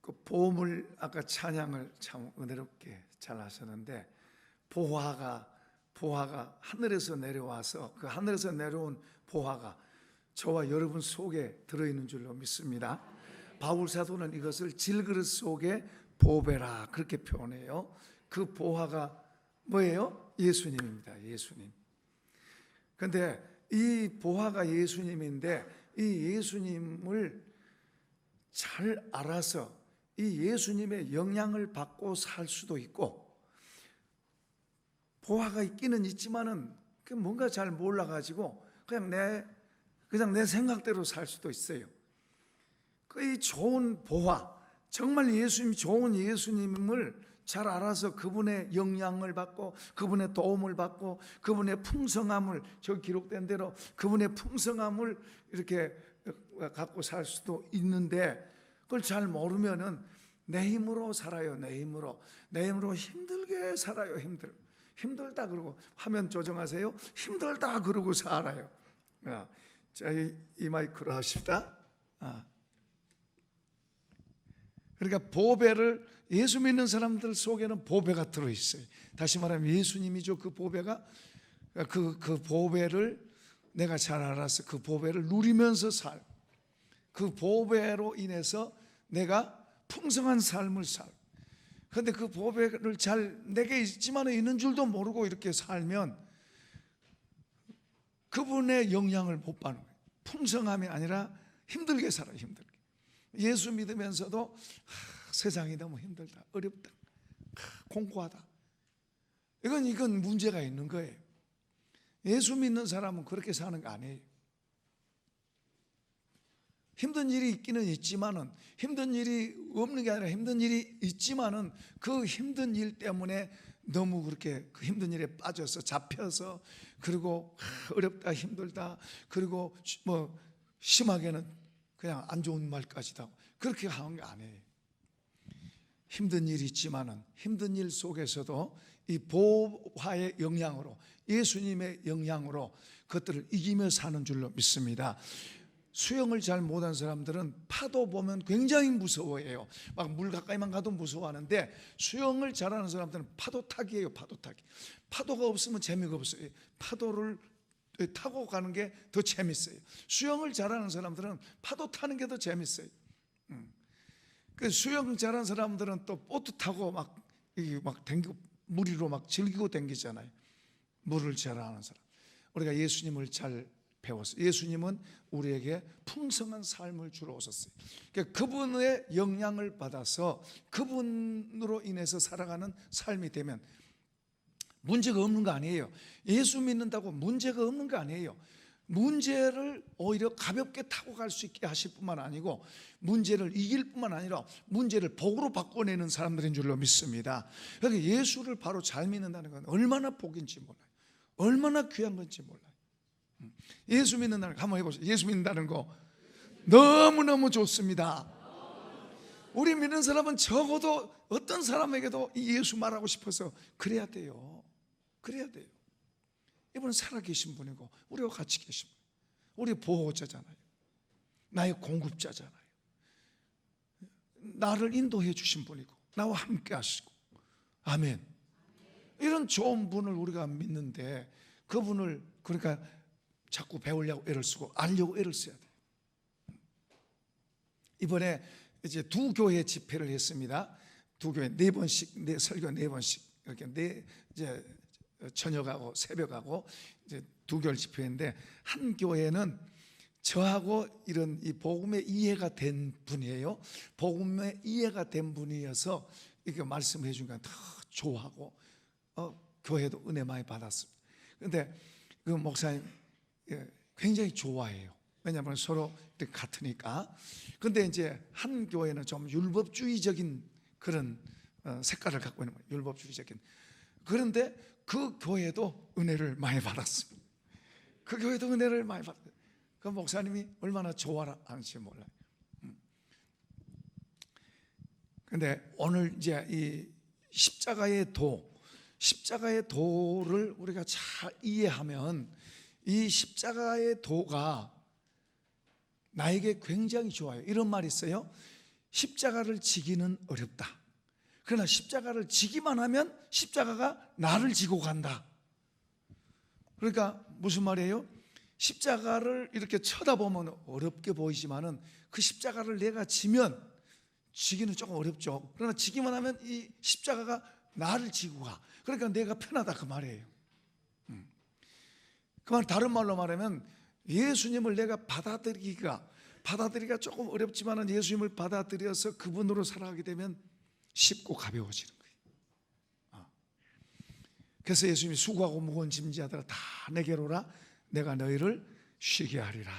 그 보물 아까 찬양을 참 은혜롭게 잘 하셨는데 보화가 하늘에서 내려와서 그 하늘에서 내려온 보화가 저와 여러분 속에 들어있는 줄로 믿습니다. 바울 사도는 이것을 질그릇 속에 보배라 그렇게 표현해요. 그 보화가 뭐예요? 예수님입니다. 예수님. 그런데 이 보화가 예수님인데 이 예수님을 잘 알아서 이 예수님의 영향을 받고 살 수도 있고, 보화가 있기는 있지만은 뭔가 잘 몰라가지고 그냥 내 생각대로 살 수도 있어요. 그 좋은 보화, 정말 예수님 좋은 예수님을 잘 알아서 그분의 영향을 받고 그분의 도움을 받고 그분의 풍성함을 저 기록된 대로 그분의 풍성함을 이렇게 갖고 살 수도 있는데, 그걸 잘 모르면은 내 힘으로 살아요. 내 힘으로 힘들게 살아요. 힘들다 그러고 화면 조정하세요. 힘들다 그러고 살아요. 자, 이 마이크로 하십시다. 그러니까 보배를, 예수 믿는 사람들 속에는 보배가 들어있어요. 다시 말하면 예수님이죠. 그 보배가, 그 보배를 내가 잘 알아서 그 보배를 누리면서 그 보배로 인해서 내가 풍성한 삶을 그런데 그 보배를 잘 내게 있지만 있는 줄도 모르고 이렇게 살면 그분의 영향을 못 받는 거예요. 풍성함이 아니라 힘들게 살아요. 힘들게. 예수 믿으면서도 세상이 너무 힘들다, 어렵다, 공고하다, 이건 문제가 있는 거예요. 예수 믿는 사람은 그렇게 사는 거 아니에요. 힘든 일이 있기는 있지만은, 힘든 일이 없는 게 아니라 힘든 일이 있지만은 그 힘든 일 때문에 너무 그렇게 그 힘든 일에 빠져서 잡혀서, 그리고 어렵다, 힘들다, 그리고 뭐 심하게는 그냥 안 좋은 말까지도 하고 그렇게 하는 게 아니에요. 힘든 일이 있지만은 힘든 일 속에서도 이 보화의 영향으로, 예수님의 영향으로 그것들을 이기며 사는 줄로 믿습니다. 수영을 잘 못한 사람들은 파도 보면 굉장히 무서워해요. 막 물 가까이만 가도 무서워하는데, 수영을 잘하는 사람들은 파도 타기예요. 파도 타기. 파도가 없으면 재미가 없어요. 파도를 타고 가는 게 더 재밌어요. 수영을 잘하는 사람들은 파도 타는 게 더 재밌어요. 그 수영 잘하는 사람들은 또 보트 타고 막 댕기고 물 위로 막 즐기고 댕기잖아요. 물을 잘하는 사람. 우리가 예수님을 잘 배웠어요. 예수님은 우리에게 풍성한 삶을 주러 오셨어요. 그러니까 그분의 영향을 받아서 그분으로 인해서 살아가는 삶이 되면 문제가 없는 거 아니에요. 예수 믿는다고 문제가 없는 거 아니에요. 문제를 오히려 가볍게 타고 갈 수 있게 하실 뿐만 아니고, 문제를 이길 뿐만 아니라 문제를 복으로 바꿔내는 사람들인 줄로 믿습니다. 그러니까 예수를 바로 잘 믿는다는 건 얼마나 복인지 몰라요. 얼마나 귀한 건지 몰라요. 예수 믿는다는 거 한번 해보세요. 예수 믿는다는 거 너무너무 좋습니다. 우리 믿는 사람은 적어도 어떤 사람에게도 예수 말하고 싶어서 그래야 돼요. 그래야 돼요. 이분은 살아계신 분이고 우리와 같이 계신 분, 우리 보호자잖아요. 나의 공급자잖아요. 나를 인도해 주신 분이고 나와 함께 하시고, 아멘. 이런 좋은 분을 우리가 믿는데 그분을 그러니까 자꾸 배우려고 애를 쓰고 알려고 애를 써야 돼요. 이번에 이제 두 교회 집회를 했습니다. 두 교회 4번씩, 설교 4번씩 이렇게 이제 저녁하고 새벽하고 이제 두 교회 집회인데, 한 교회는 저하고 이런 이 복음의 이해가 된 분이에요. 복음의 이해가 된 분이어서 이렇게 말씀해 주니까 더 좋아하고 교회도 은혜 많이 받았습니다. 그런데 그 목사님 굉장히 좋아해요. 왜냐하면 서로 같으니까. 그런데 이제 한 교회는 좀 율법주의적인 그런 색깔을 갖고 있는 거예요. 율법주의적인. 그런데 그 교회도 은혜를 많이 받았습니다. 그 교회도 은혜를 많이 받았어요. 그 목사님이 얼마나 좋아하는지 몰라요. 그런데 오늘 이제 이 십자가의 도를 우리가 잘 이해하면, 이 십자가의 도가 나에게 굉장히 좋아요. 이런 말이 있어요. 십자가를 지기는 어렵다. 그러나 십자가를 지기만 하면 십자가가 나를 지고 간다. 그러니까 무슨 말이에요? 십자가를 이렇게 쳐다보면 어렵게 보이지만은 그 십자가를 내가 지면, 지기는 조금 어렵죠. 그러나 지기만 하면 이 십자가가 나를 지고 가. 그러니까 내가 편하다 그 말이에요. 그 말 다른 말로 말하면 예수님을 내가 받아들이기가 조금 어렵지만은 예수님을 받아들여서 그분으로 살아가게 되면 쉽고 가벼워지는 거예요. 그래서 예수님이 수고하고 무거운 짐지하더라 다 내게로 오라 내가 너희를 쉬게 하리라.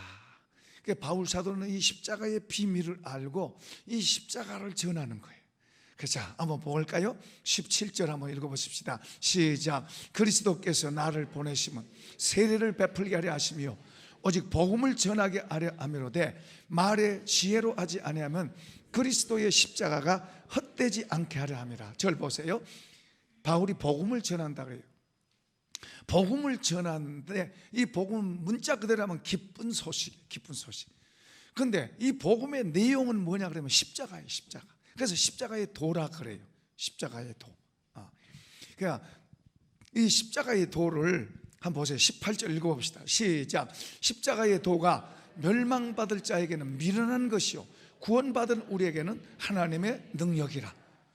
그러니까 바울 사도는 이 십자가의 비밀을 알고 이 십자가를 전하는 거예요. 자, 한번 볼까요? 17절 한번 읽어보십시다. 시작. 그리스도께서 나를 보내심은 세례를 베풀게 하려 하시며 오직 복음을 전하게 하려 함이로되 말에 지혜로 하지 아니하면 그리스도의 십자가가 헛되지 않게 하려 함이라. 절 보세요. 바울이 복음을 전한다 그래요. 복음을 전하는데 이 복음 문자 그대로 하면 기쁜 소식, 기쁜 소식. 그런데 이 복음의 내용은 뭐냐 그러면 십자가예요, 십자가. 그래서 십자가의 도라 그래요. 십자가의 도. 그러니까 이 십자가의 도를 한번 보세요. 18절 읽어봅시다. 시작. 십자가의 도가 멸망받을 자에게는 미련한 것이요 구원받은 우리에게는 하나님의 능력이라.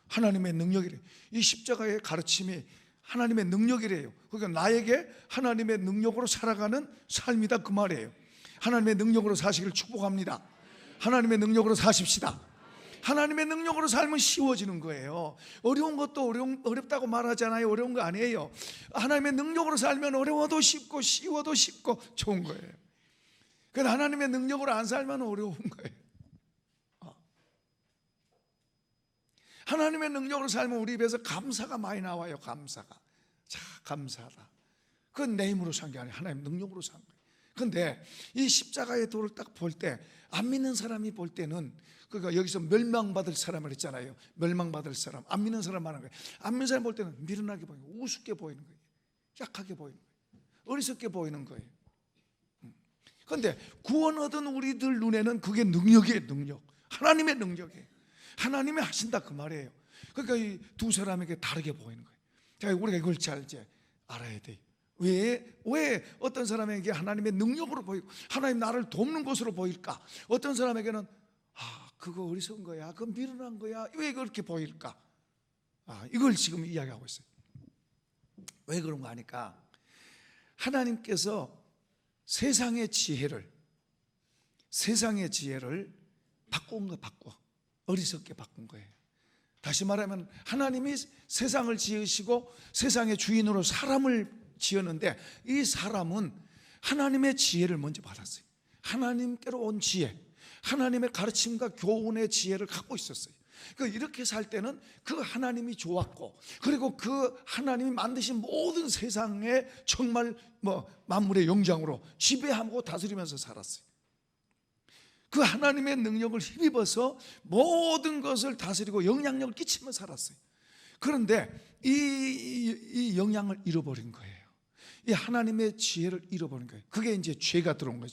하나님의 능력이래요. 이 십자가의 가르침이 하나님의 능력이래요. 그러니까 나에게 하나님의 능력으로 살아가는 삶이다 그 말이에요. 하나님의 능력으로 사시길 축복합니다. 하나님의 능력으로 사십시다. 하나님의 능력으로 살면 쉬워지는 거예요. 어려운 것도 어렵다고 말하잖아요. 어려운 거 아니에요. 하나님의 능력으로 살면 어려워도 쉽고 쉬워도 쉽고 좋은 거예요. 그런데 하나님의 능력으로 안 살면 어려운 거예요. 하나님의 능력으로 살면 우리 입에서 감사가 많이 나와요. 감사가. 자, 감사하다. 그건 내 힘으로 산 게 아니에요. 하나님 능력으로 산 거예요. 그런데 이 십자가의 도를 딱 볼 때 안 믿는 사람이 볼 때는 그러니까 여기서 멸망받을 사람을 했잖아요. 멸망받을 사람, 안 믿는 사람 말하는 거예요. 안 믿는 사람 볼 때는 미련하게 보이는 거예요. 우습게 보이는 거예요. 약하게 보이는 거예요. 어리석게 보이는 거예요. 그런데 구원 얻은 우리들 눈에는 그게 능력이에요. 능력. 하나님의 능력이에요. 하나님이 하신다 그 말이에요. 그러니까 이 두 사람에게 다르게 보이는 거예요. 자, 우리가 이걸 잘 이제 알아야 돼요. 왜 어떤 사람에게 하나님의 능력으로 보이고 하나님 나를 돕는 것으로 보일까? 어떤 사람에게는 그거 어리석은 거야, 그거 미련한 거야, 왜 그렇게 보일까? 이걸 지금 이야기하고 있어요. 왜 그런가 하니까 하나님께서 세상의 지혜를 바꾼 거 바꿔 어리석게 바꾼 거예요. 다시 말하면 하나님이 세상을 지으시고 세상의 주인으로 사람을 지었는데 이 사람은 하나님의 지혜를 먼저 받았어요. 하나님께로 온 지혜, 하나님의 가르침과 교훈의 지혜를 갖고 있었어요. 이렇게 살 때는 그 하나님이 좋았고, 그리고 그 하나님이 만드신 모든 세상에 정말 만물의 영장으로 지배하고 다스리면서 살았어요. 그 하나님의 능력을 힘입어서 모든 것을 다스리고 영향력을 끼치며 살았어요. 그런데 이 영향을 잃어버린 거예요. 이 하나님의 지혜를 잃어버린 거예요. 그게 이제 죄가 들어온 거예요.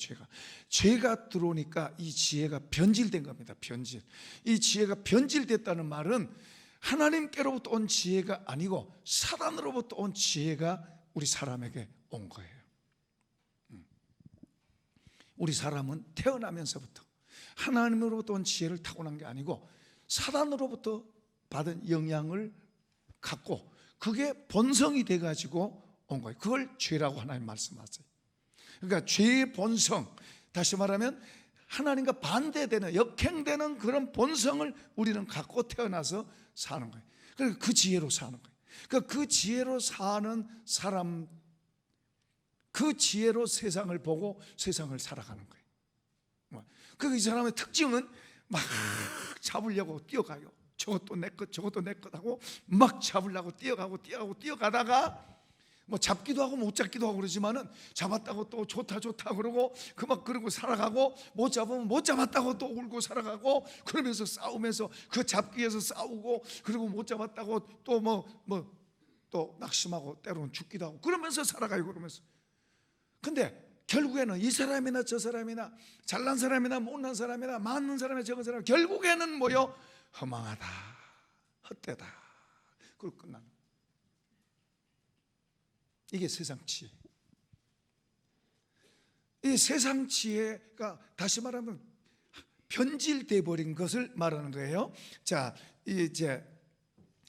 죄가 들어오니까 이 지혜가 변질된 겁니다. 변질. 이 지혜가 변질됐다는 말은 하나님께로부터 온 지혜가 아니고 사단으로부터 온 지혜가 우리 사람에게 온 거예요. 우리 사람은 태어나면서부터 하나님으로부터 온 지혜를 타고난 게 아니고 사단으로부터 받은 영향을 갖고 그게 본성이 돼가지고 온 거예요. 그걸 죄라고 하나님 말씀하세요. 그러니까 죄의 본성, 다시 말하면 하나님과 반대되는 역행되는 그런 본성을 우리는 갖고 태어나서 사는 거예요. 그러니까 그 지혜로 사는 거예요. 그러니까 그 지혜로 사는 사람, 그 지혜로 세상을 보고 세상을 살아가는 거예요. 그 이 사람의 특징은 막 잡으려고 뛰어가요. 저것도 내 것, 저것도 내 것 하고 막 잡으려고 뛰어가다가 잡기도 하고 못 잡기도 하고 그러지만은 잡았다고 또 좋다 그러고 그러고 살아가고 못 잡으면 못 잡았다고 또 울고 살아가고 그러면서 싸우면서 그 잡기 위해서 싸우고 그리고 못 잡았다고 또 낙심하고 때로는 죽기도 하고 그러면서 살아가요. 그러면서 근데 결국에는 이 사람이나 저 사람이나 잘난 사람이나 못난 사람이나 많은 사람이나 적은 사람, 결국에는 뭐요? 허망하다, 헛되다, 그리고 끝나는 거예요. 이게 세상 지혜. 이 세상 지혜가 다시 말하면 변질돼 버린 것을 말하는 거예요. 자, 이제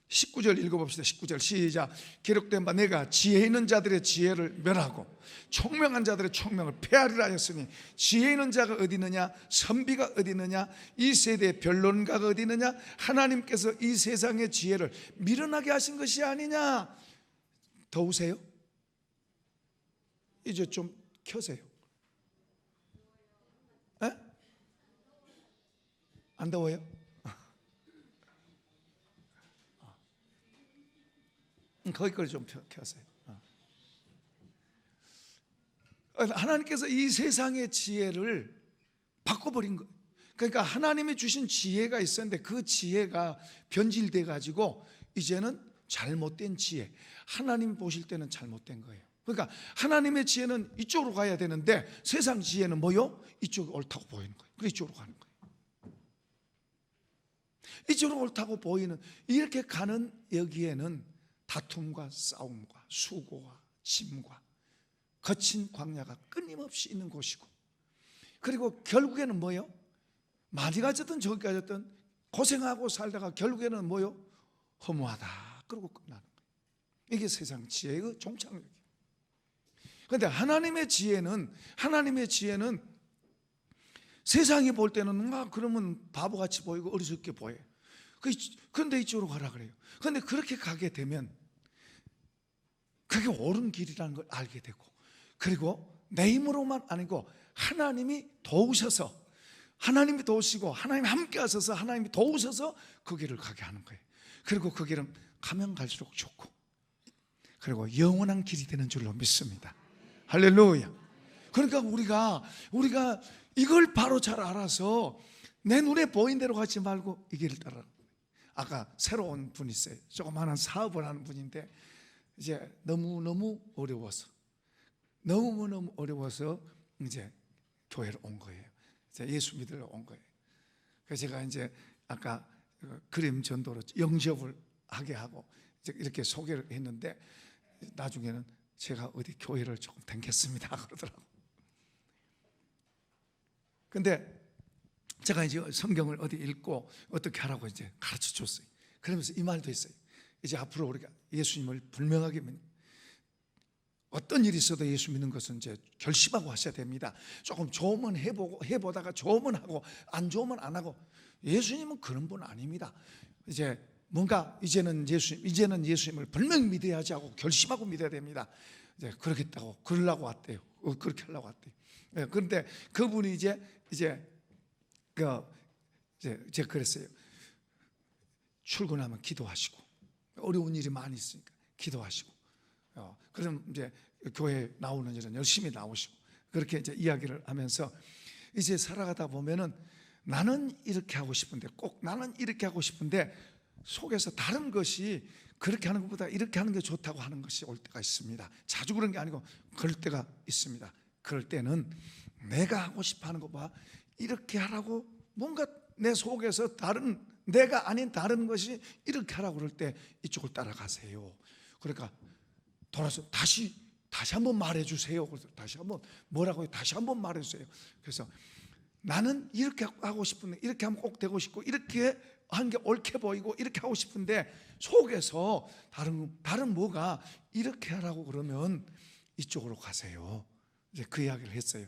19절 읽어봅시다. 19절 시작. 기록된 바 내가 지혜 있는 자들의 지혜를 멸하고 총명한 자들의 총명을 폐하리라 하였으니, 지혜 있는 자가 어디 있느냐, 선비가 어디 있느냐, 이 세대의 변론가가 어디 있느냐, 하나님께서 이 세상의 지혜를 미련하게 하신 것이 아니냐. 더우세요? 이제 좀 켜세요. 에? 안 더워요? 거기 걸 좀 켜세요. 하나님께서 이 세상의 지혜를 바꿔버린 거예요. 그러니까 하나님이 주신 지혜가 있었는데 그 지혜가 변질돼 가지고 이제는 잘못된 지혜, 하나님 보실 때는 잘못된 거예요. 그러니까 하나님의 지혜는 이쪽으로 가야 되는데 세상 지혜는 뭐요? 이쪽이 옳다고 보이는 거예요. 그래서 이쪽으로 가는 거예요. 이쪽으로 옳다고 보이는, 이렇게 가는 여기에는 다툼과 싸움과 수고와 짐과 거친 광야가 끊임없이 있는 곳이고, 그리고 결국에는 뭐요? 많이 가졌든 적게 가졌든 고생하고 살다가 결국에는 뭐요? 허무하다, 그러고 끝나는 거예요. 이게 세상 지혜의 종착역이에요. 그런데 하나님의 지혜는 세상이 볼 때는 그러면 바보같이 보이고 어리석게 보여요. 그런데 이쪽으로 가라 그래요. 그런데 그렇게 가게 되면 그게 옳은 길이라는 걸 알게 되고, 그리고 내 힘으로만 아니고 하나님이 도우셔서, 하나님이 도우시고 하나님이 함께 하셔서 하나님이 도우셔서 그 길을 가게 하는 거예요. 그리고 그 길은 가면 갈수록 좋고, 그리고 영원한 길이 되는 줄로 믿습니다. 할렐루야. 그러니까 우리가 이걸 바로 잘 알아서 내 눈에 보인 대로 가지 말고 이 길을 따라. 아까 새로운 분이 있어요. 조그마한 사업을 하는 분인데 이제 너무너무 어려워서 이제 교회를 온 거예요. 이제 예수 믿으러 온 거예요. 그래서 제가 이제 아까 그림 전도로 영접을 하게 하고 이렇게 소개를 했는데, 나중에는 제가 어디 교회를 조금 댕겼습니다 그러더라고요. 근데 제가 이제 성경을 어디 읽고 어떻게 하라고 이제 가르쳐 줬어요. 그러면서 이 말도 했어요. 이제 앞으로 우리가 예수님을 분명하게 믿는, 어떤 일이 있어도 예수 믿는 것은 이제 결심하고 하셔야 됩니다. 조금 좋으면 해보다가 좋으면 하고 안 좋으면 안 하고, 예수님은 그런 분 아닙니다. 이제 뭔가 이제는 예수님을 분명히 믿어야지 하고 결심하고 믿어야 됩니다. 이제 그러려고 왔대요. 그렇게 하려고 왔대요. 그런데 그분이 이제 제가 그랬어요. 출근하면 기도하시고, 어려운 일이 많이 있으니까 기도하시고, 그럼 이제 교회 나오는 일은 열심히 나오시고, 그렇게 이제 이야기를 하면서 이제 살아가다 보면은 나는 이렇게 하고 싶은데, 꼭 나는 이렇게 하고 싶은데 속에서 다른 것이 그렇게 하는 것보다 이렇게 하는 게 좋다고 하는 것이 올 때가 있습니다. 자주 그런 게 아니고 그럴 때가 있습니다. 그럴 때는 내가 하고 싶어 하는 것보다 이렇게 하라고, 뭔가 내 속에서 내가 아닌 다른 것이 이렇게 하라고 그럴 때 이쪽을 따라가세요. 그러니까 돌아서 다시 한번 말해주세요. 그래서 다시 한번 뭐라고요? 다시 한번 말해주세요. 그래서 나는 이렇게 하고 싶은데, 이렇게 하면 꼭 되고 싶고, 이렇게 하는 게 옳게 보이고 이렇게 하고 싶은데 속에서 다른 뭐가 이렇게 하라고 그러면 이쪽으로 가세요. 이제 그 이야기를 했어요.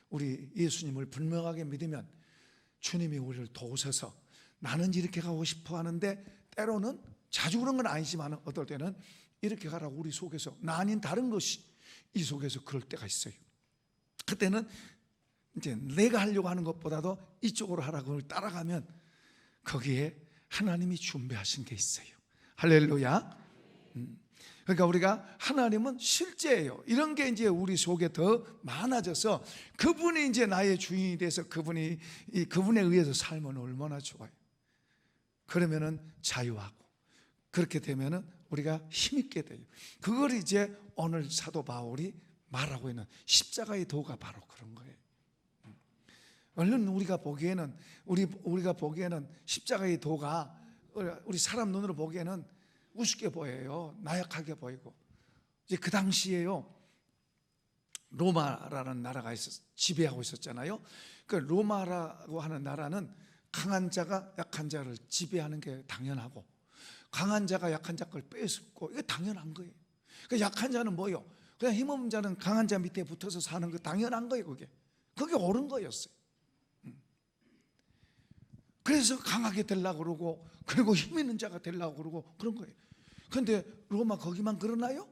우리 예수님을 분명하게 믿으면 주님이 우리를 도우셔서 나는 이렇게 가고 싶어 하는데, 때로는 자주 그런 건 아니지만 어떨 때는 이렇게 가라고 우리 속에서 나 아닌 다른 것이 이 속에서 그럴 때가 있어요. 그때는 이제 내가 하려고 하는 것보다도 이쪽으로 하라고 따라가면 거기에 하나님이 준비하신 게 있어요. 할렐루야. 그러니까 우리가, 하나님은 실제예요. 이런 게 이제 우리 속에 더 많아져서 그분이 이제 나의 주인이 돼서 그분에 의해서 살면 얼마나 좋아요. 그러면은 자유하고, 그렇게 되면은 우리가 힘있게 돼요. 그걸 이제 오늘 사도 바울이 말하고 있는 십자가의 도가 바로 그런 거예요. 얼른 우리가 보기에는 십자가의 도가 우리 사람 눈으로 보기에는 우습게 보여요. 나약하게 보이고. 이제 그 당시에요, 로마라는 나라가 지배하고 있었잖아요. 그 로마라고 하는 나라는 강한 자가 약한 자를 지배하는 게 당연하고, 강한 자가 약한 자 걸 뺏고, 이게 당연한 거예요. 그 약한 자는 뭐요? 그냥 힘없는 자는 강한 자 밑에 붙어서 사는 거 당연한 거예요. 그게 옳은 거였어요. 그래서 강하게 되려고 그러고, 그리고 힘 있는 자가 되려고 그러고 그런 거예요. 그런데 로마 거기만 그러나요?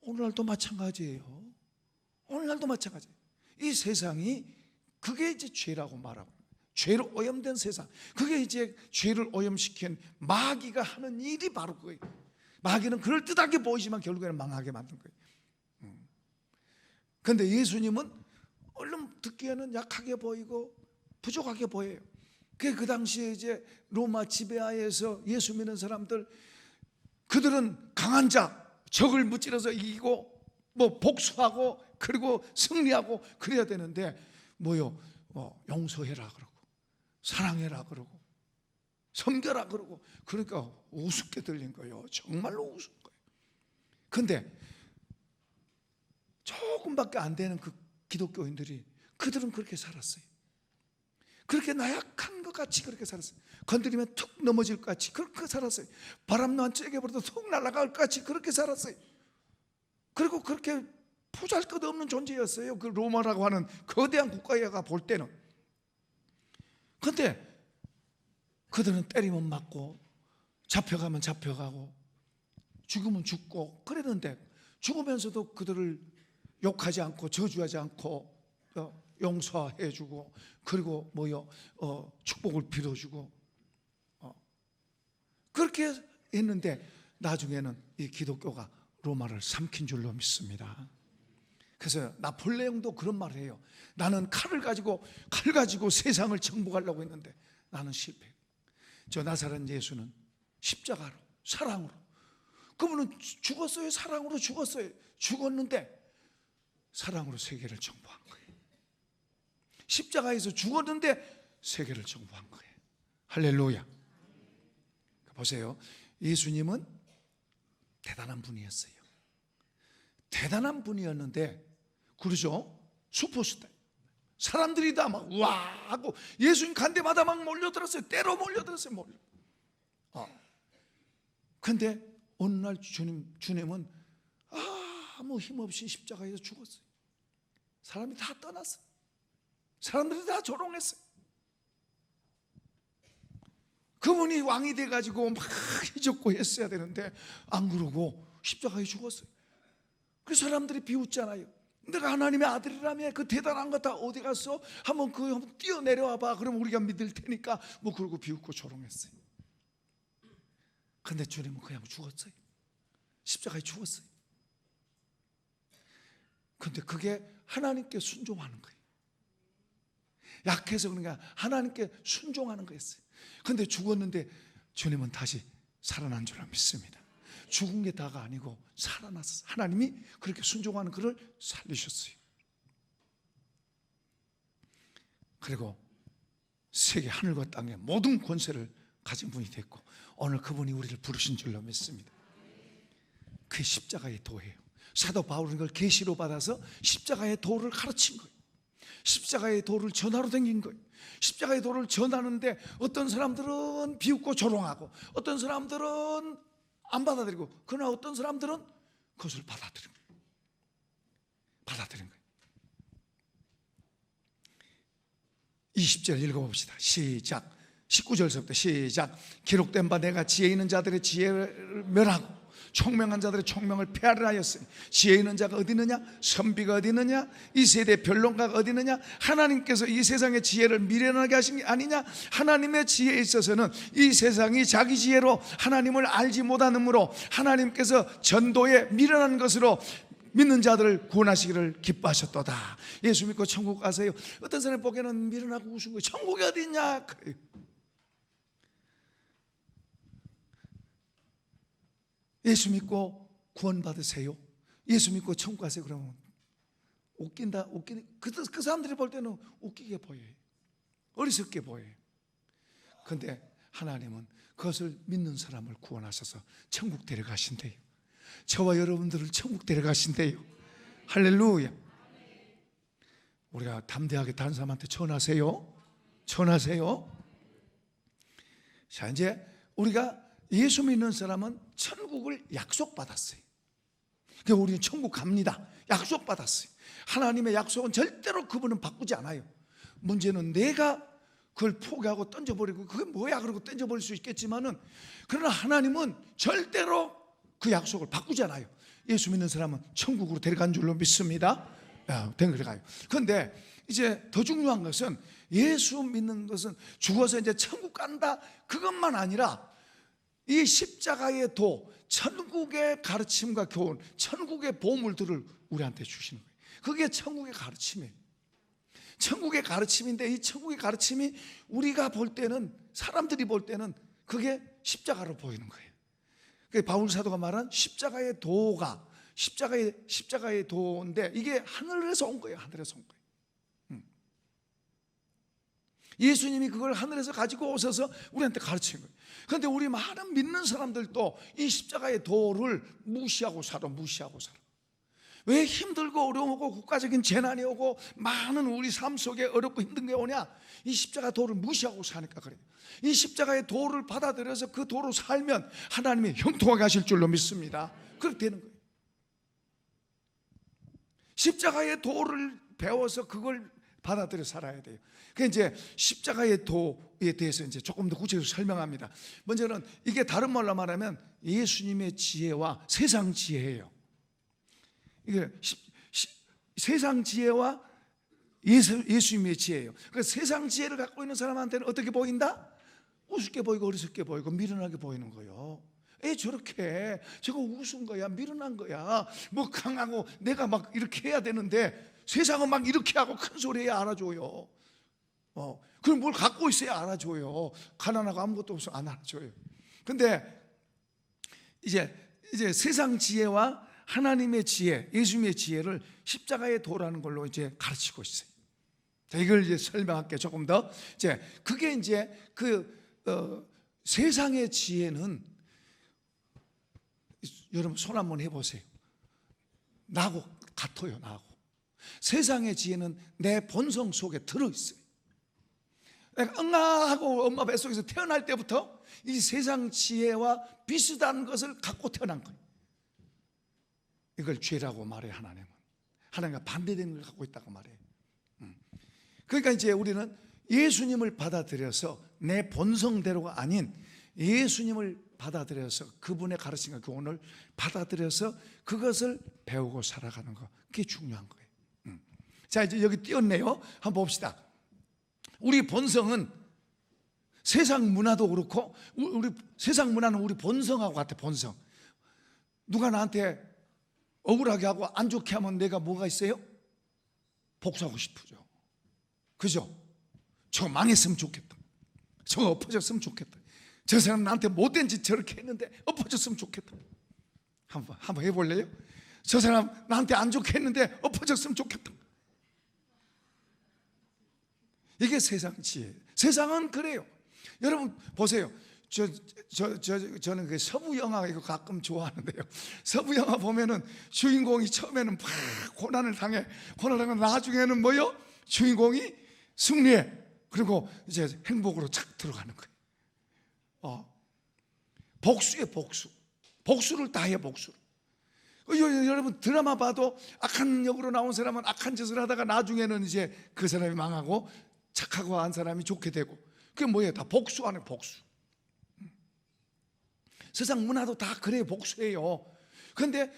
오늘날도 마찬가지예요. 오늘날도 마찬가지예요. 이 세상이 그게 이제 죄라고 말하고, 죄로 오염된 세상, 그게 이제 죄를 오염시킨 마귀가 하는 일이 바로 그거예요. 마귀는 그럴듯하게 보이지만 결국에는 망하게 만든 거예요. 그런데 예수님은 얼른 듣기에는 약하게 보이고 부족하게 보여요. 그 당시에 이제 로마 지배하에서 예수 믿는 사람들, 그들은 강한 자, 적을 무찌러서 이기고 뭐 복수하고 그리고 승리하고 그래야 되는데 뭐요? 용서해라 그러고 사랑해라 그러고 섬겨라 그러고, 그러니까 우습게 들린 거예요. 정말로 우스운 거예요. 그런데 조금밖에 안 되는 그 기독교인들이, 그들은 그렇게 살았어요. 그렇게 나약한 것 같이 그렇게 살았어요. 건드리면 툭 넘어질 것 같이 그렇게 살았어요. 바람만 쬐게 불어도 툭 날아갈 것 같이 그렇게 살았어요. 그리고 그렇게 보잘것없는 존재였어요. 그 로마라고 하는 거대한 국가가 볼 때는. 그런데 그들은 때리면 맞고 잡혀가면 잡혀가고 죽으면 죽고 그랬는데, 죽으면서도 그들을 욕하지 않고 저주하지 않고 용서해주고, 그리고 축복을 빌어주고, 그렇게 했는데 나중에는 이 기독교가 로마를 삼킨 줄로 믿습니다. 그래서 나폴레옹도 그런 말을 해요. 나는 칼 가지고 세상을 정복하려고 했는데 나는 실패. 저 나사렛 예수는 십자가로, 사랑으로, 그분은 죽었어요. 사랑으로 죽었어요. 죽었는데 사랑으로 세계를 정복한 거예요. 십자가에서 죽었는데 세계를 정복한 거예요. 할렐루야. 보세요. 예수님은 대단한 분이었어요. 대단한 분이었는데, 그러죠? 슈퍼스타. 사람들이 다 막 와 하고 예수님 간 데마다 막 몰려들었어요. 때로 몰려들었어요. 근데 어느 날 주님은 아무 힘없이 십자가에서 죽었어요. 사람이 다 떠났어요. 사람들이 다 조롱했어요. 그분이 왕이 돼가지고 막 희적고 했어야 되는데 안 그러고 십자가에 죽었어요. 그래서 사람들이 비웃잖아요. 내가 하나님의 아들이라며 그 대단한 거 다 어디 갔어? 한번 뛰어내려와 봐. 그럼 우리가 믿을 테니까 그러고 비웃고 조롱했어요. 근데 주님은 그냥 죽었어요. 십자가에 죽었어요. 근데 그게 하나님께 순종하는 거예요. 약해서 그러니까 하나님께 순종하는 거였어요. 근데 죽었는데 주님은 다시 살아난 줄 믿습니다. 죽은 게 다가 아니고 살아났어요. 하나님이 그렇게 순종하는 그를 살리셨어요. 그리고 세계 하늘과 땅의 모든 권세를 가진 분이 됐고, 오늘 그분이 우리를 부르신 줄로 믿습니다. 그게 십자가의 도예요. 사도 바울은 그걸 계시로 받아서 십자가의 도를 가르친 거예요. 십자가의 도를 전하러 다닌 거예요. 십자가의 도를 전하는데 어떤 사람들은 비웃고 조롱하고, 어떤 사람들은 안 받아들이고, 그러나 어떤 사람들은 그것을 받아들인 거예요. 20절 읽어봅시다. 시작. 19절서부터 시작. 기록된 바 내가 지혜 있는 자들의 지혜를 멸하고 총명한 자들의 총명을 폐하려 하였으니 지혜 있는 자가 어디 있느냐? 선비가 어디 있느냐? 이 세대의 변론가가 어디 있느냐? 하나님께서 이 세상의 지혜를 미련하게 하신 게 아니냐? 하나님의 지혜에 있어서는 이 세상이 자기 지혜로 하나님을 알지 못하므로 하나님께서 전도에 미련한 것으로 믿는 자들을 구원하시기를 기뻐하셨도다. 예수 믿고 천국 가세요. 어떤 사람 보기에는 미련하고 우스운 거예요. 천국이 어디 있냐? 예수 믿고 구원 받으세요. 예수 믿고 천국 가세요. 그러면 웃긴다, 그 사람들이 볼 때는 웃기게 보여요. 어리석게 보여요. 그런데 하나님은 그것을 믿는 사람을 구원하셔서 천국 데려가신대요. 저와 여러분들을 천국 데려가신대요. 할렐루야. 우리가 담대하게 다른 사람한테 전하세요. 전하세요. 자, 이제 우리가 예수 믿는 사람은 천국을 약속받았어요. 그러니까 우리는 천국 갑니다. 약속받았어요. 하나님의 약속은 절대로 그분은 바꾸지 않아요. 문제는 내가 그걸 포기하고 던져버리고 그게 뭐야 그러고 던져버릴 수 있겠지만은, 그러나 하나님은 절대로 그 약속을 바꾸지 않아요. 예수 믿는 사람은 천국으로 데려간 줄로 믿습니다. 데려가요. 그런데 이제 더 중요한 것은, 예수 믿는 것은 죽어서 이제 천국 간다 그것만 아니라 이 십자가의 도, 천국의 가르침과 교훈, 천국의 보물들을 우리한테 주시는 거예요. 그게 천국의 가르침이에요. 천국의 가르침인데, 이 천국의 가르침이 우리가 볼 때는, 사람들이 볼 때는 그게 십자가로 보이는 거예요. 바울 사도가 말한 십자가의 도가 십자가의 도인데, 이게 하늘에서 온 거예요. 하늘에서 온 거예요. 예수님이 그걸 하늘에서 가지고 오셔서 우리한테 가르친 거예요. 그런데 우리 많은 믿는 사람들도 이 십자가의 도를 무시하고 살아. 왜 힘들고 어려우고 국가적인 재난이 오고 많은 우리 삶 속에 어렵고 힘든 게 오냐? 이 십자가 도를 무시하고 사니까 그래요. 이 십자가의 도를 받아들여서 그 도로 살면 하나님이 형통하게 하실 줄로 믿습니다. 그렇게 되는 거예요. 십자가의 도를 배워서 그걸 받아들여 살아야 돼요. 그 이제 십자가의 도에 대해서 이제 조금 더 구체적으로 설명합니다. 먼저는 이게 다른 말로 말하면 예수님의 지혜와 세상 지혜예요. 이게 세상 지혜와 예수님의 지혜예요. 그러니까 세상 지혜를 갖고 있는 사람한테는 어떻게 보인다? 우습게 보이고 어리석게 보이고 미련하게 보이는 거예요. 저렇게 저거 우스운 거야, 미련한 거야, 뭐 강하고 내가 막 이렇게 해야 되는데 세상은 막 이렇게 하고 큰 소리 해야 알아줘요. 그럼 뭘 갖고 있어야 알아줘요. 가난하고 아무것도 없으면 안 알아줘요. 근데 이제 세상 지혜와 하나님의 지혜, 예수님의 지혜를 십자가의 도라는 걸로 이제 가르치고 있어요. 자, 이걸 이제 설명할게요. 조금 더. 이제 그게 이제 세상의 지혜는, 여러분 손 한번 해보세요. 나하고 같아요. 나하고. 세상의 지혜는 내 본성 속에 들어있어요. 내가 응아하고 엄마 뱃속에서 태어날 때부터 이 세상 지혜와 비슷한 것을 갖고 태어난 거예요. 이걸 죄라고 말해요. 하나님과 반대되는 걸 갖고 있다고 말해요. 그러니까 이제 우리는 예수님을 받아들여서 내 본성대로가 아닌 예수님을 받아들여서 그분의 가르침과 교훈을 받아들여서 그것을 배우고 살아가는 거, 그게 중요한 거예요. 자, 이제 여기 띄었네요. 한번 봅시다. 우리 본성은 세상 문화도 그렇고, 우리 세상 문화는 우리 본성하고 같아. 본성. 누가 나한테 억울하게 하고 안 좋게 하면 내가 뭐가 있어요? 복수하고 싶으죠. 그죠? 저 망했으면 좋겠다. 저 엎어졌으면 좋겠다. 저 사람 나한테 못된 짓 저렇게 했는데 엎어졌으면 좋겠다. 한번 해볼래요? 저 사람 나한테 안 좋게 했는데 엎어졌으면 좋겠다. 이게 세상 지혜. 세상은 그래요. 여러분 보세요. 저는 그 서부 영화 이거 가끔 좋아하는데요. 서부 영화 보면은 주인공이 처음에는 막 고난을 당해 나중에는 뭐요? 주인공이 승리해. 그리고 이제 행복으로 착 들어가는 거예요. 복수에 복수를 다해. 복수를. 여러분 드라마 봐도 악한 역으로 나온 사람은 악한 짓을 하다가 나중에는 이제 그 사람이 망하고 착하고 한 사람이 좋게 되고, 그게 뭐예요? 다 복수하는 복수. 세상 문화도 다 그래요. 복수예요. 그런데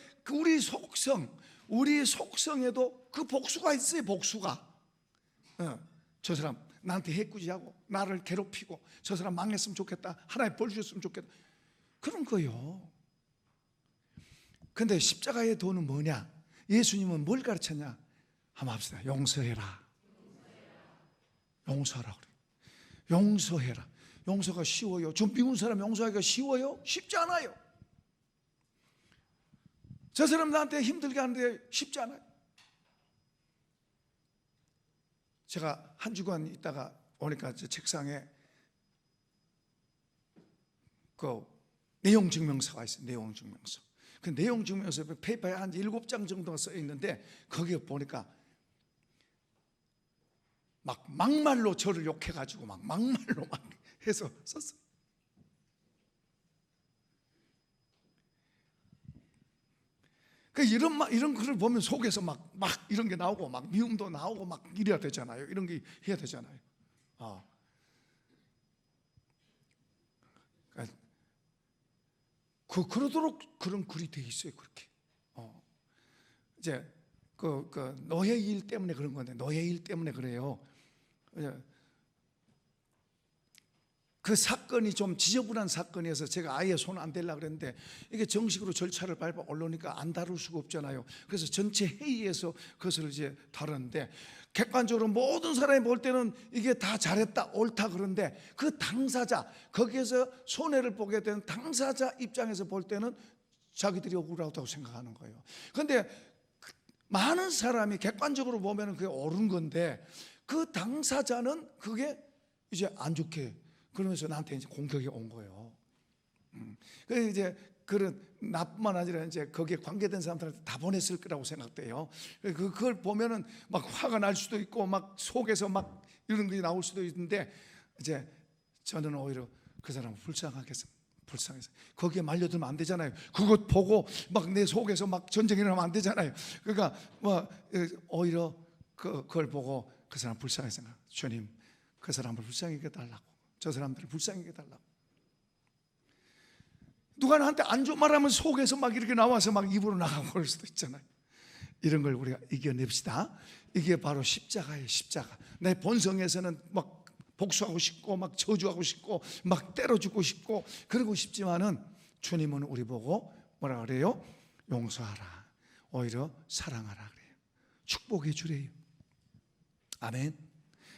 우리 속성에도 그 복수가 있어요. 복수가. 저 사람 나한테 해꾸지하고 나를 괴롭히고 저 사람 망했으면 좋겠다, 하나님 벌 주셨으면 좋겠다, 그런 거예요. 그런데 십자가의 도는 뭐냐? 예수님은 뭘 가르쳤냐? 한번 합시다. 용서해라. 용서하라 그래요. 용서해라. 용서가 쉬워요? 저 미운 사람 용서하기가 쉬워요? 쉽지 않아요. 저 사람 나한테 힘들게 하는데 쉽지 않아요. 제가 한 주간 있다가 오니까 저 책상에 그 내용 증명서가 있어요. 내용 증명서. 그 내용 증명서 페이퍼에 한 7장 정도가 써 있는데 거기에 보니까 막 막말로 저를 욕해가지고 막 막말로 막 해서 썼어요. 그 이런 글을 보면 속에서 막 이런 게 나오고 막 미움도 나오고 막 이래야 되잖아요. 이런 게 해야 되잖아요. 그러도록 그런 글이 돼 있어요. 그렇게. 이제 그 노예 일 때문에 그런 건데, 노예 일 때문에 그래요. 그 사건이 좀 지저분한 사건이어서 제가 아예 손 안 대려고 그랬는데 이게 정식으로 절차를 밟아 올라오니까 안 다룰 수가 없잖아요. 그래서 전체 회의에서 그것을 이제 다뤘는데, 객관적으로 모든 사람이 볼 때는 이게 다 잘했다, 옳다 그런데 그 당사자, 거기에서 손해를 보게 된 당사자 입장에서 볼 때는 자기들이 억울하다고 생각하는 거예요. 그런데 많은 사람이 객관적으로 보면 그게 옳은 건데 그 당사자는 그게 이제 안 좋게, 그러면서 나한테 이제 공격이 온 거예요. 그래서 이제 그런 나뿐만 아니라 이제 거기에 관계된 사람들한테 다 보냈을 거라고 생각돼요. 그걸 보면은 막 화가 날 수도 있고 막 속에서 막 이런 게 나올 수도 있는데, 이제 저는 오히려 그 사람을 불쌍해서 거기에 말려들면 안 되잖아요. 그것 보고 막 내 속에서 막 전쟁이 일어나면 안 되잖아요. 그러니까 뭐 오히려 그걸 보고 그 사람 불쌍해서, 주님 그 사람을 불쌍히 여겨달라고, 저 사람들을 불쌍히 여겨달라고. 누가 나한테 안 좋은 말하면 속에서 막 이렇게 나와서 막 입으로 나가고 그럴 수도 있잖아요. 이런 걸 우리가 이겨냅시다. 이게 바로 십자가예요. 십자가. 내 본성에서는 막 복수하고 싶고 막 저주하고 싶고 막 때려주고 싶고 그러고 싶지만은, 주님은 우리 보고 뭐라 그래요? 용서하라, 오히려 사랑하라 그래요. 축복해 주래요. 아멘.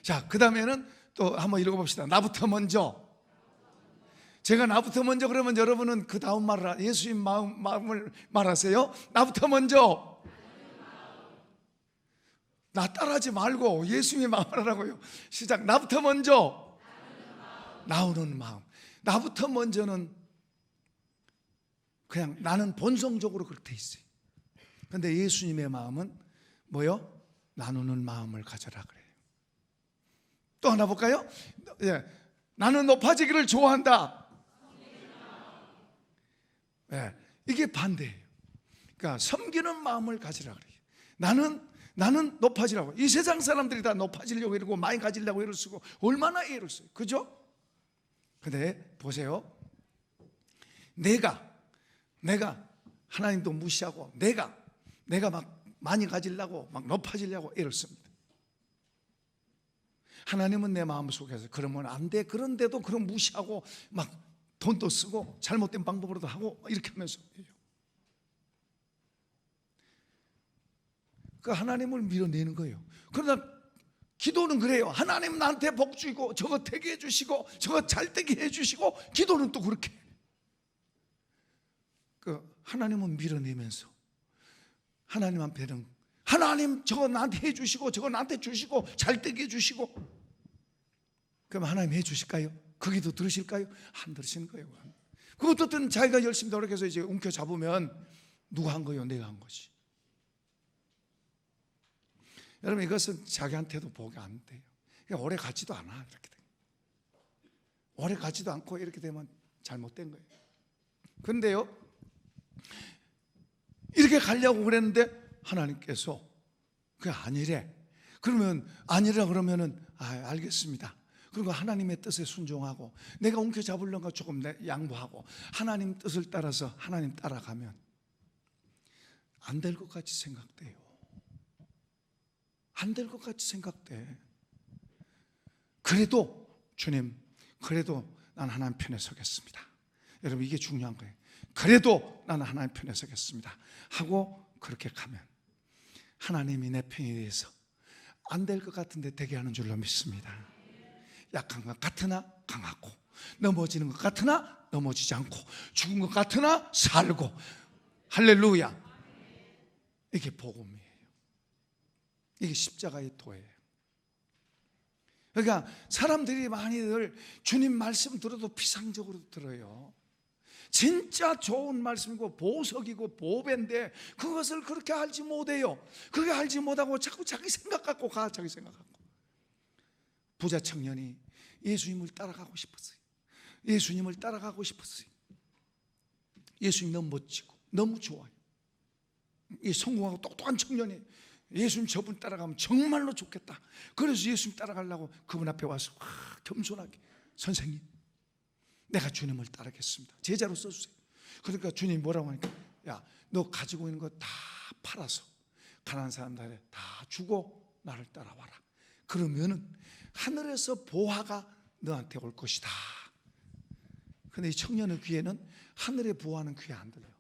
자, 그 다음에는 또 한번 읽어봅시다. 나부터 먼저. 제가 나부터 먼저 그러면 여러분은 그 다음 말을, 예수님 마음을 말하세요. 나부터 먼저. 나 따라하지 말고 예수님의 마음을 하라고요. 시작. 나부터 먼저. 나오는 마음. 나부터 먼저는 그냥 나는 본성적으로 그렇게 돼 있어요. 그런데 예수님의 마음은 뭐요? 나누는 마음을 가져라 그래요. 또 하나 볼까요? 예. 나는 높아지기를 좋아한다. 예. 이게 반대예요. 그러니까 섬기는 마음을 가지라 그래요. 나는 높아지라고. 이 세상 사람들이 다 높아지려고 이러고 많이 가지려고 애를 쓰고 얼마나 애를 써요. 그죠? 근데 보세요. 내가 하나님도 무시하고 내가 막 많이 가지려고 막 높아지려고 애를 씁니다. 하나님은 내 마음속에서 그러면 안 돼, 그런데도 그럼 무시하고 막 돈도 쓰고 잘못된 방법으로도 하고 이렇게 하면서 그 하나님을 밀어내는 거예요. 그러나 기도는 그래요. 하나님 나한테 복 주시고 저거 되게 해주시고 저거 잘 되게 해주시고, 기도는 또 그렇게 하나님은 밀어내면서 하나님 앞에는 하나님 저거 나한테 해주시고 저거 나한테 주시고 잘 되게 해주시고, 그럼 하나님 해주실까요? 그 기도 들으실까요? 안 들으시는 거예요. 그것도 자기가 열심히 노력해서 이제 움켜잡으면 누가 한 거예요? 내가 한 거지. 여러분, 이것은 자기한테도 복이 안 돼요. 오래 가지도 않아. 이렇게 돼. 오래 가지도 않고 이렇게 되면 잘못된 거예요. 그런데요, 이렇게 가려고 그랬는데 하나님께서 그게 아니래. 그러면 아니라 그러면은 알겠습니다. 그리고 하나님의 뜻에 순종하고 내가 움켜잡으려는 거 조금 양보하고 하나님 뜻을 따라서 하나님 따라가면 안 될 것 같이 생각돼요. 안 될 것 같이 생각돼. 그래도 주님, 그래도 난 하나님 편에 서겠습니다. 여러분, 이게 중요한 거예요. 그래도 나는 하나님 편에 서겠습니다 하고 그렇게 가면 하나님이 내 편에 대해서 안 될 것 같은데 되게 하는 줄로 믿습니다. 약한 것 같으나 강하고, 넘어지는 것 같으나 넘어지지 않고, 죽은 것 같으나 살고. 할렐루야. 이게 복음이에요. 이게 십자가의 도예요. 그러니까 사람들이 많이들 주님 말씀 들어도 피상적으로 들어요. 진짜 좋은 말씀이고 보석이고 보배인데 그것을 그렇게 알지 못해요. 그렇게 알지 못하고 자꾸 자기 생각 갖고 가. 자기 생각 갖고. 부자 청년이 예수님을 따라가고 싶었어요. 예수님을 따라가고 싶었어요. 예수님 너무 멋지고 너무 좋아요. 이 성공하고 똑똑한 청년이 예수님 저분 따라가면 정말로 좋겠다. 그래서 예수님 따라가려고 그분 앞에 와서 겸손하게, 선생님 내가 주님을 따르겠습니다. 제자로 써주세요. 그러니까 주님이 뭐라고 하니까, 야, 너 가지고 있는 거 다 팔아서 가난한 사람들에 다 주고 나를 따라와라. 그러면은 하늘에서 보화가 너한테 올 것이다. 근데 이 청년의 귀에는 하늘의 보화는 귀에 안 들려요.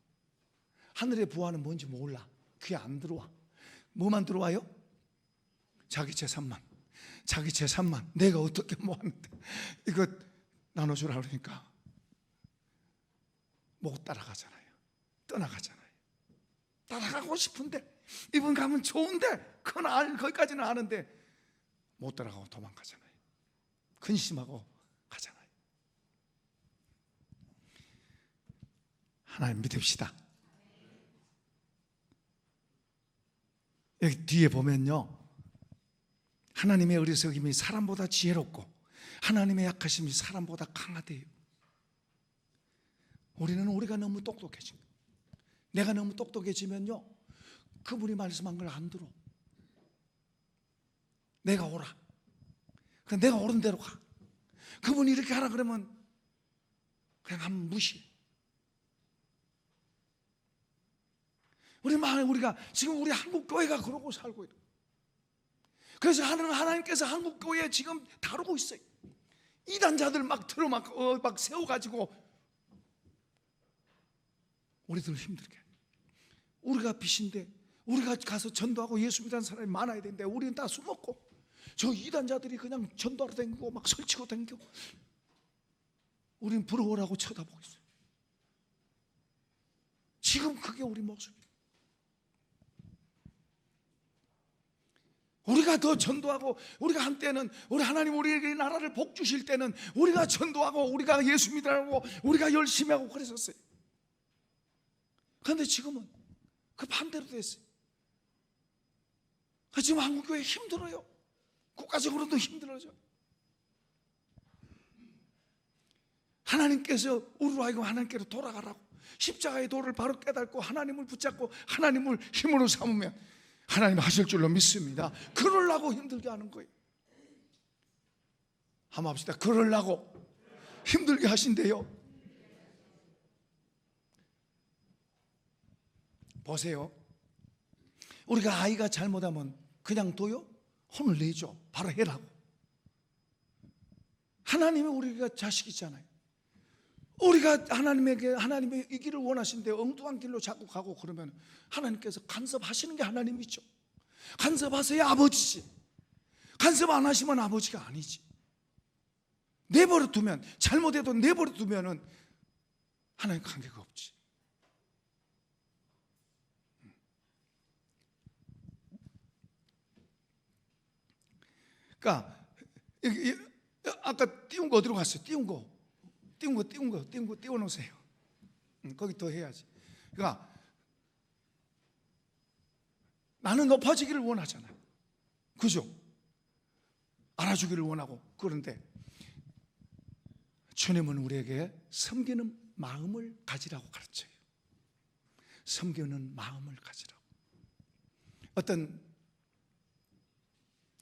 하늘의 보화는 뭔지 몰라. 귀에 안 들어와. 뭐만 들어와요? 자기 재산만. 자기 재산만. 내가 어떻게 모았는데 이거 나눠주라 그러니까 못 따라가잖아요. 떠나가잖아요. 따라가고 싶은데, 이분 가면 좋은데 그건 거기까지는 아는데 못 따라가고 도망가잖아요. 근심하고 가잖아요. 하나님 믿읍시다. 여기 뒤에 보면요, 하나님의 어리석임이 사람보다 지혜롭고 하나님의 약하심이 사람보다 강하대요. 우리가 너무 똑똑해진 거예요. 내가 너무 똑똑해지면요, 그분이 말씀한 걸 안 들어. 내가 오라. 그냥 내가 오른 대로 가. 그분이 이렇게 하라 그러면 그냥 한번 무시해. 우리가 지금 우리 한국 교회가 그러고 살고 있어요. 그래서 하나님께서 한국 교회에 지금 다루고 있어요. 이단자들 막 세워가지고 우리들 힘들게. 우리가 빛인데 우리가 가서 전도하고 예수 믿는 사람이 많아야 되는데 우리는 다 숨었고, 저 이단자들이 그냥 전도하러 다니고 막 설치고 다니고, 우리는 부러워라고 쳐다보고 있어요. 지금 그게 우리 모습이에요. 우리가 더 전도하고, 우리가 한때는 우리 하나님 우리에게 나라를 복 주실 때는 우리가 전도하고 우리가 예수 믿으라고 우리가 열심히 하고 그랬었어요. 그런데 지금은 그 반대로 됐어요. 지금 한국교회 힘들어요. 국가적으로도 힘들어져. 하나님께서 우리로 하여금 하나님께로 돌아가라고, 십자가의 도를 바로 깨닫고 하나님을 붙잡고 하나님을 힘으로 삼으면 하나님 하실 줄로 믿습니다. 그러려고 힘들게 하는 거예요. 한번 합시다. 그러려고 힘들게 하신대요. 보세요. 우리가 아이가 잘못하면 그냥 둬요? 혼을 내죠. 바로 해라고. 하나님이 우리가 자식이잖아요. 우리가 하나님의 이 길을 원하신데 엉뚱한 길로 자꾸 가고 그러면 하나님께서 간섭하시는 게 하나님이죠. 간섭하셔야 아버지지. 간섭 안 하시면 아버지가 아니지. 내버려 두면, 잘못해도 내버려 두면은 하나님 관계가 없지. 그러니까 아까 띄운 거 어디로 갔어요? 띄운 거 띄워놓으세요. 거기 더 해야지. 그러니까 나는 높아지기를 원하잖아요. 그죠? 알아주기를 원하고. 그런데 주님은 우리에게 섬기는 마음을 가지라고 가르쳐요. 섬기는 마음을 가지라고.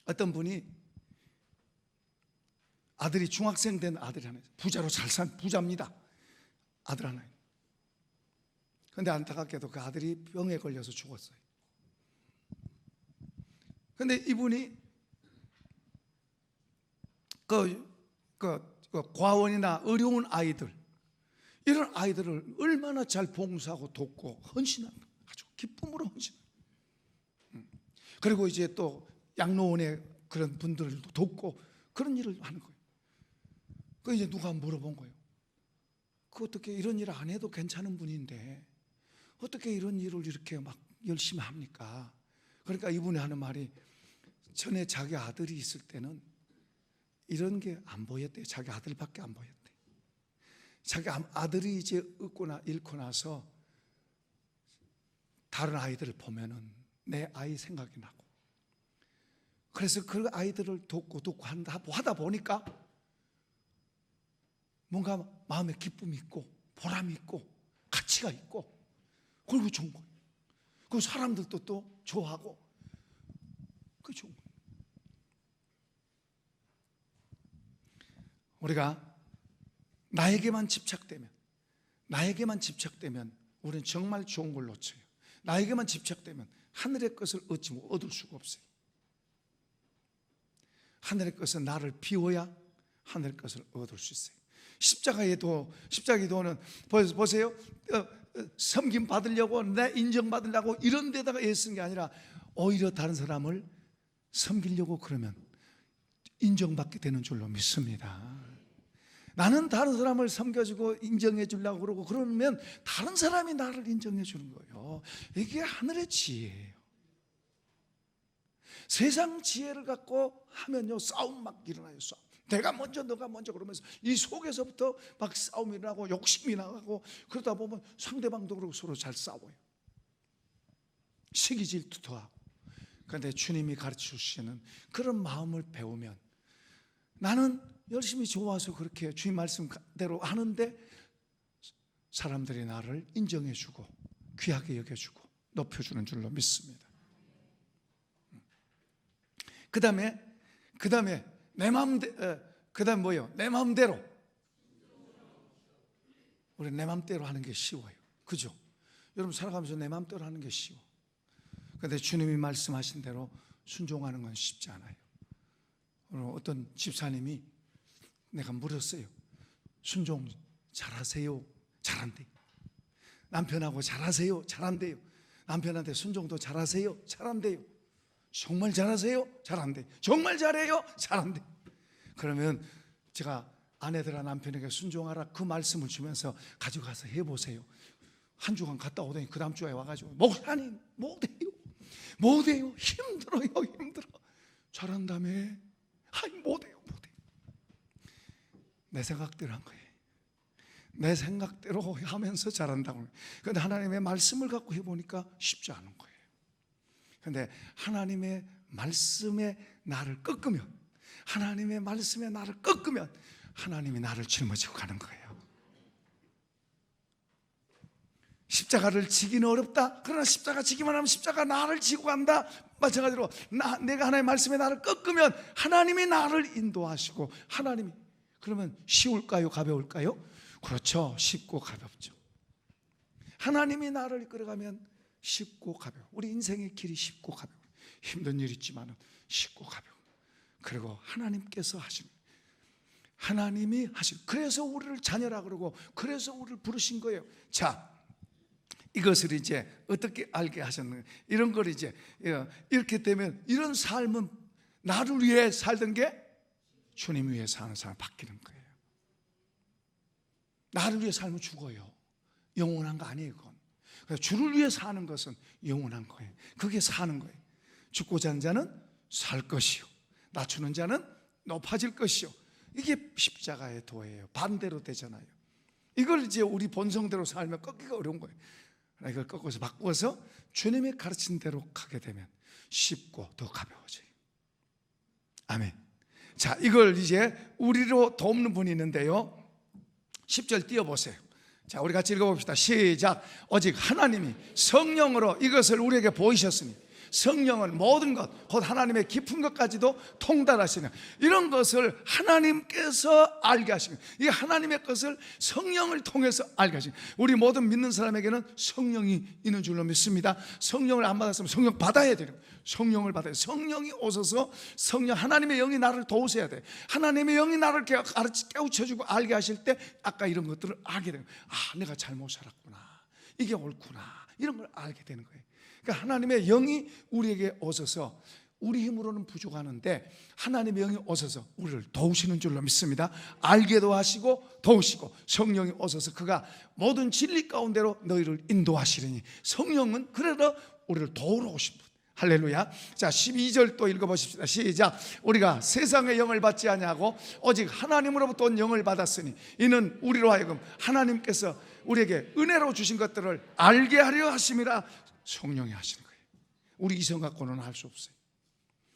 어떤 분이 아들이 중학생 된 아들이 하나 있어요. 부자로 잘 산 부자입니다. 아들 하나. 그런데 안타깝게도 그 아들이 병에 걸려서 죽었어요. 그런데 이분이 과원이나 어려운 아이들, 이런 아이들을 얼마나 잘 봉사하고 돕고 헌신하는, 아주 기쁨으로 헌신하는. 그리고 이제 또 양로원의 그런 분들을 돕고 그런 일을 하는 거예요. 그 이제 누가 물어본 거예요. 그 어떻게 이런 일 안 해도 괜찮은 분인데 어떻게 이런 일을 이렇게 막 열심히 합니까? 그러니까 이분이 하는 말이, 전에 자기 아들이 있을 때는 이런 게 안 보였대요. 자기 아들밖에 안 보였대. 자기 아들이 이제 잃고 나서 다른 아이들을 보면은 내 아이 생각이 나고, 그래서 그 아이들을 돕고 하다 보니까 뭔가 마음에 기쁨이 있고 보람이 있고 가치가 있고, 그리고 좋은 거예요. 그 사람들도 또 좋아하고, 그 좋은 거예요. 우리가 나에게만 집착되면 우리는 정말 좋은 걸 놓쳐요. 나에게만 집착되면 하늘의 것을 얻을 수가 없어요. 하늘의 것은 나를 비워야 하늘의 것을 얻을 수 있어요. 십자가의 도는 보세요. 섬김 받으려고, 내 인정 받으려고 이런 데다가 애쓰는 게 아니라 오히려 다른 사람을 섬기려고 그러면 인정받게 되는 줄로 믿습니다. 나는 다른 사람을 섬겨주고 인정해 주려고 그러고 그러면 다른 사람이 나를 인정해 주는 거예요. 이게 하늘의 지혜예요. 세상 지혜를 갖고 하면요, 싸움 막 일어나요. 싸움. 내가 먼저 너가 먼저 그러면서 이 속에서부터 막 싸움이 나고 욕심이 나고, 그러다 보면 상대방도 그러고 서로 잘 싸워요. 시기 질투도 하고. 그런데 주님이 가르쳐 주시는 그런 마음을 배우면, 나는 열심히 좋아서 그렇게 주님 말씀대로 하는데 사람들이 나를 인정해 주고 귀하게 여겨주고 높여주는 줄로 믿습니다. 그 다음에 내 마음대로. 우리 내 마음대로 하는 게 쉬워요. 그죠? 여러분 살아가면서 내 마음대로 하는 게 쉬워. 그런데 주님이 말씀하신 대로 순종하는 건 쉽지 않아요. 어떤 집사님이 내가 물었어요. 순종 잘하세요? 잘한대요. 남편하고 잘하세요? 잘한대요. 남편한테 순종도 잘하세요? 잘한대요. 정말 잘하세요? 잘한대요. 정말 잘해요? 잘한대요. 그러면 제가 아내들아 남편에게 순종하라 그 말씀을 주면서 가지고 가서 해보세요. 한 주간 갔다 오더니 그 다음 주에 와가지고, 목사님 못해요. 힘들어. 잘한다며. 아니 못해요. 내 생각대로 한 거예요. 내 생각대로 하면서 잘한다고. 그런데 하나님의 말씀을 갖고 해보니까 쉽지 않은 거예요. 그런데 하나님의 말씀에 나를 꺾으면, 하나님이 나를 짊어지고 가는 거예요. 십자가를 지기는 어렵다. 그러나 십자가 지기만 하면 십자가 나를 지고 간다. 마찬가지로 내가 하나님의 말씀에 나를 꺾으면 하나님이 나를 인도하시고, 그러면 쉬울까요? 가벼울까요? 그렇죠. 쉽고 가볍죠. 하나님이 나를 이끌어가면 쉽고 가벼워. 우리 인생의 길이 쉽고 가벼워. 힘든 일 있지만 쉽고 가벼워. 그리고 하나님께서 그래서 우리를 자녀라 그러고, 그래서 우리를 부르신 거예요. 자, 이것을 이제 어떻게 알게 하셨는가? 이런 걸 이제 이렇게 되면, 이런 삶은 나를 위해 살던 게 주님 위해 사는 사람 바뀌는 거예요. 나를 위해 살면 죽어요. 영원한 거 아니에요. 그건. 그래서 주를 위해 사는 것은 영원한 거예요. 그게 사는 거예요. 죽고자 하는 자는 살 것이요, 낮추는 자는 높아질 것이요. 이게 십자가의 도예요. 반대로 되잖아요. 이걸 이제 우리 본성대로 살면 꺾기가 어려운 거예요. 이걸 꺾어서 바꾸어서 주님이 가르친 대로 가게 되면 쉽고 더 가벼워져요. 아멘. 자, 이걸 이제 우리로 돕는 분이 있는데요. 10절 띄워보세요. 자, 우리 같이 읽어봅시다. 시작. 오직 하나님이 성령으로 이것을 우리에게 보이셨으니, 성령은 모든 것, 곧 하나님의 깊은 것까지도 통달하시는, 이런 것을 하나님께서 알게 하시는, 이 하나님의 것을 성령을 통해서 알게 하시는, 우리 모든 믿는 사람에게는 성령이 있는 줄로 믿습니다. 성령을 안 받았으면 성령 받아야 돼요. 성령을 받아야 돼요. 성령이 오셔서 하나님의 영이 나를 도우셔야 돼요. 하나님의 영이 나를 깨우쳐주고 알게 하실 때 아까 이런 것들을 알게 돼요. 아, 내가 잘못 살았구나, 이게 옳구나, 이런 걸 알게 되는 거예요. 그러니까 하나님의 영이 우리에게 오셔서, 우리 힘으로는 부족하는데 하나님의 영이 오셔서 우리를 도우시는 줄로 믿습니다. 알게도 하시고 도우시고, 성령이 오셔서 그가 모든 진리 가운데로 너희를 인도하시리니, 성령은 그래도 우리를 도우러 오신 분, 할렐루야. 자, 12절 또 읽어보십시다. 시작. 우리가 세상의 영을 받지 아니하고 오직 하나님으로부터 온 영을 받았으니 이는 우리로 하여금 하나님께서 우리에게 은혜로 주신 것들을 알게 하려 하심이라. 성령이 하시는 거예요. 우리 이성 갖고는 할 수 없어요.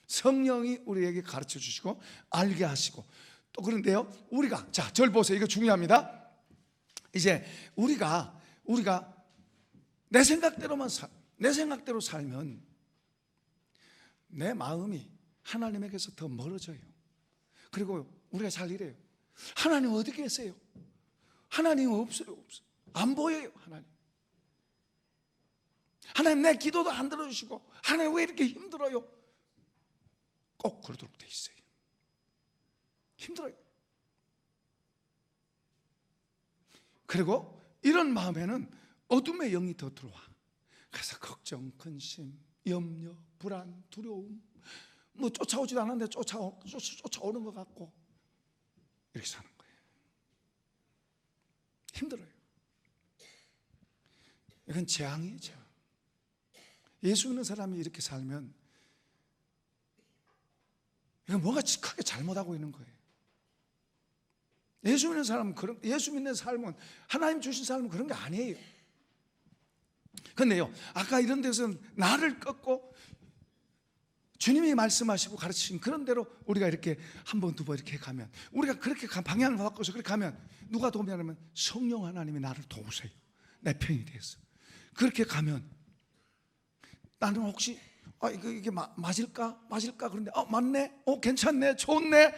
성령이 우리에게 가르쳐 주시고 알게 하시고 또 그런데요, 우리가, 자, 절 보세요. 이거 중요합니다. 이제 우리가 내 생각대로 살면 내 마음이 하나님에게서 더 멀어져요. 그리고 우리가 잘 이래요. 하나님 어디 계세요? 하나님 없어요. 안 보여요. 하나님 내 기도도 안 들어주시고 하나님 왜 이렇게 힘들어요? 꼭 그러도록 돼 있어요. 힘들어요. 그리고 이런 마음에는 어둠의 영이 더 들어와. 그래서 걱정, 근심, 염려, 불안, 두려움, 뭐 쫓아오지도 않았는데 쫓아오는 것 같고 이렇게 사는 거예요. 힘들어요. 이건 재앙이에요, 재앙. 예수 믿는 사람이 이렇게 살면 이건 뭔가 크게 잘못하고 있는 거예요. 예수 믿는 사람은 예수 믿는 삶은, 하나님 주신 삶은 그런 게 아니에요. 근데요, 아까 이런 데서는 나를 꺾고 주님이 말씀하시고 가르치신 그런 대로 우리가 이렇게 한 번, 두 번 이렇게 가면, 우리가 그렇게 방향을 바꿔서 그렇게 가면 누가 도움하냐면 성령 하나님이 나를 도우세요. 내 편이 돼서. 그렇게 가면 나는 혹시 이게 맞을까? 그런데 맞네? 괜찮네? 좋네?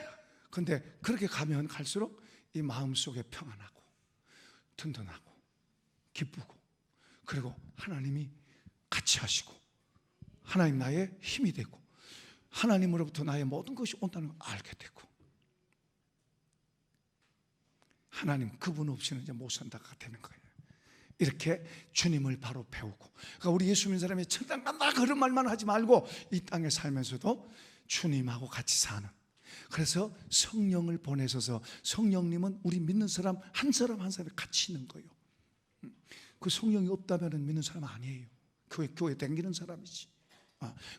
근데 그렇게 가면 갈수록 이 마음속에 평안하고 든든하고 기쁘고, 그리고 하나님이 같이 하시고 하나님 나의 힘이 되고 하나님으로부터 나의 모든 것이 온다는 걸 알게 되고, 하나님 그분 없이는 이제 못 산다가 되는 거예요. 이렇게 주님을 바로 배우고, 그러니까 우리 예수 믿는 사람이 천당 간다 그런 말만 하지 말고 이 땅에 살면서도 주님하고 같이 사는, 그래서 성령을 보내셔서, 성령님은 우리 믿는 사람 한 사람 한 사람이 같이 있는 거예요. 그 성령이 없다면 믿는 사람 아니에요. 교회 댕기는 사람이지.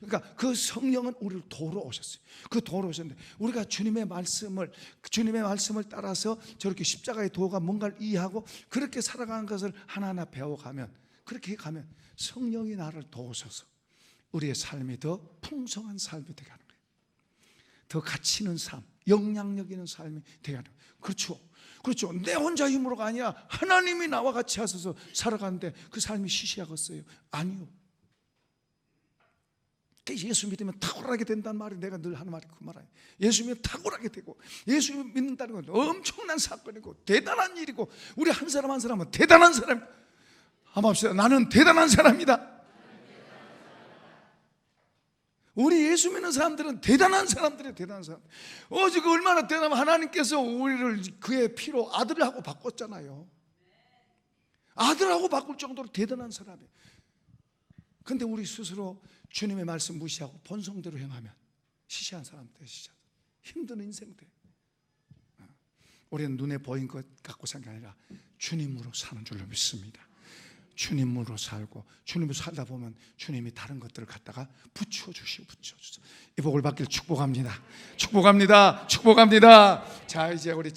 그러니까 그 성령은 우리를 도우러 오셨어요. 그 도우러 오셨는데 우리가 주님의 말씀을 따라서 저렇게 십자가의 도가 뭔가를 이해하고 그렇게 살아가는 것을 하나하나 배워가면, 그렇게 가면 성령이 나를 도우셔서 우리의 삶이 더 풍성한 삶이 되게 하는 거예요. 더 가치 있는 삶, 영향력 있는 삶이 되게 하는 거예요. 그렇죠. 내 혼자 힘으로가 아니라 하나님이 나와 같이 하셔서 살아가는데 그 삶이 시시하겠어요? 아니요. 예수 믿으면 탁월하게 된다는 말이 내가 늘 하는 말이 그 말이에요. 예수 믿으면 탁월하게 되고, 예수 믿는다는 건 엄청난 사건이고 대단한 일이고, 우리 한 사람 한 사람은 대단한 사람. 한번 합시다. 나는 대단한 사람이다. 우리 예수 믿는 사람들은 대단한 사람들이에요. 대단한 사람. 오직 얼마나 대단하면 하나님께서 우리를 그의 피로 아들하고 바꿨잖아요. 아들하고 바꿀 정도로 대단한 사람이에요. 근데 우리 스스로 주님의 말씀 무시하고 본성대로 행하면 시시한 사람 돼. 힘든 인생 돼. 우리는 눈에 보인 것 갖고 사는 게 아니라 주님으로 사는 줄로 믿습니다. 주님으로 살고, 주님으로 살다 보면 주님이 다른 것들을 갖다가 붙여주시고. 이 복을 받길 축복합니다. 자, 이제 우리